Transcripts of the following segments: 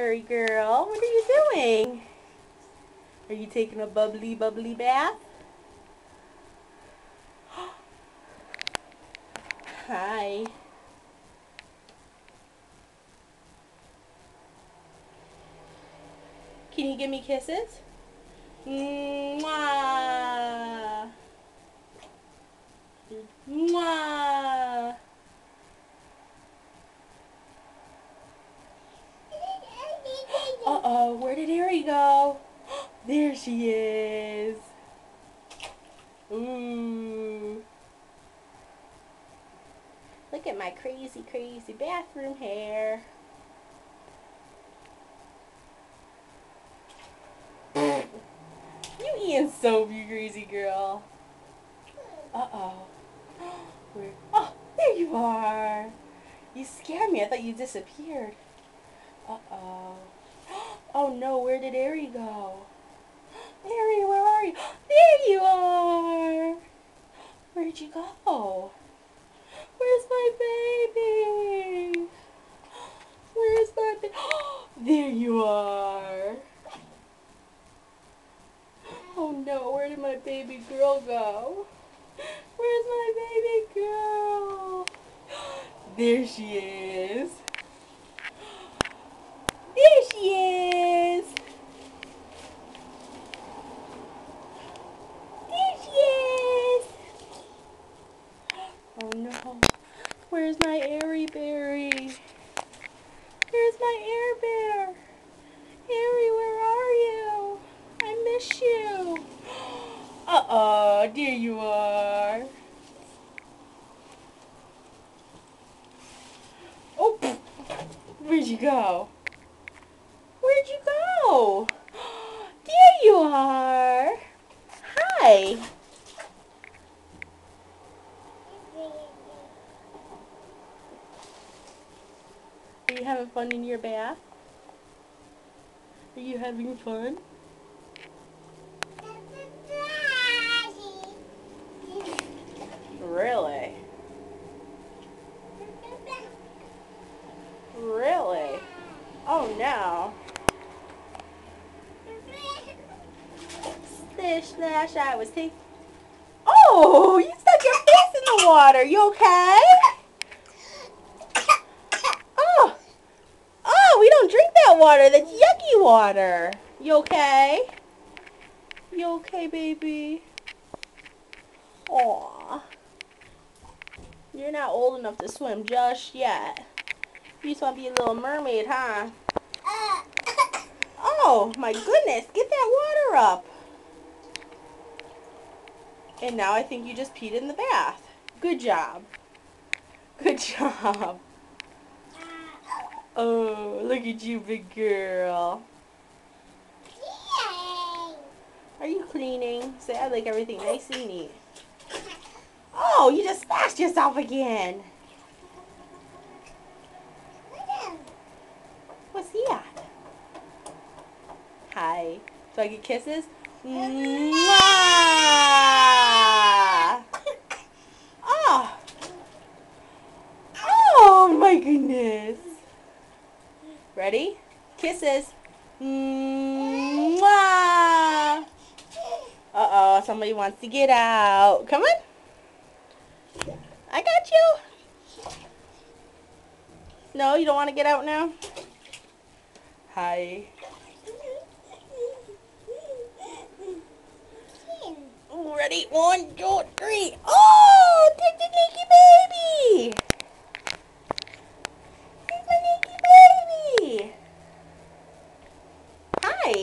berry girl. What are you doing? Are you taking a bubbly bath? Hi. Can you give me kisses? Mwah. Mwah. Uh-oh, where did Ari go? There she is. Ooh. Look at my crazy bathroom hair. You eating soap, you crazy girl. Uh-oh. Oh, there you are. You scared me. I thought you disappeared. Uh-oh. Oh no, where did Ari go? Ari, where are you? There you are. Where'd you go? Where's my baby? Where's my baby? There you are. Oh no, where did my baby girl go? Where's my baby girl? There she is. There she is. There she is. Oh no. Where's my Ari berry? Where's my Air Bear? Ari, where are you? I miss you. Uh-oh, there you are. Oh, where'd you go? Where'd you go? There you are. Hi. Are you having fun in your bath? Are you having fun? Really? Really? Oh no. Splish splash, I was taking. Oh, you stuck your face in the water. You okay? Oh. Oh, we don't drink that water. That's yucky water. You okay? You okay, baby? Aw. You're not old enough to swim just yet. You just want to be a little mermaid, huh? Oh, my goodness. Get that water up. And now I think you just peed in the bath. Good job. Good job. Oh, look at you, big girl. Are you cleaning? Say, I like everything nice and neat. Oh, you just splashed yourself again. What's he at? Hi. Do I get kisses? Mwah! Oh. Oh my goodness. Ready? Kisses. Mwah! Uh-oh, somebody wants to get out. Come on. I got you. No, you don't want to get out now? Hi. Ready? 1, 2, 3. Oh, there's the naked baby. There's my naked baby. Hi.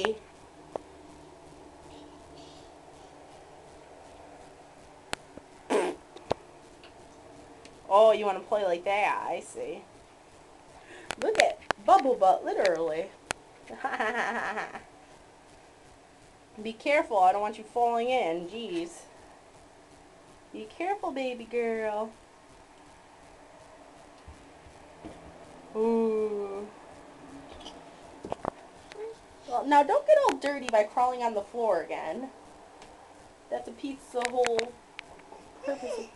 Oh, you want to play like that? I see. Look at Bubble Butt, literally. Be careful, I don't want you falling in. Jeez. Be careful, baby girl. Ooh. Well, now don't get all dirty by crawling on the floor again. That defeats the whole purpose of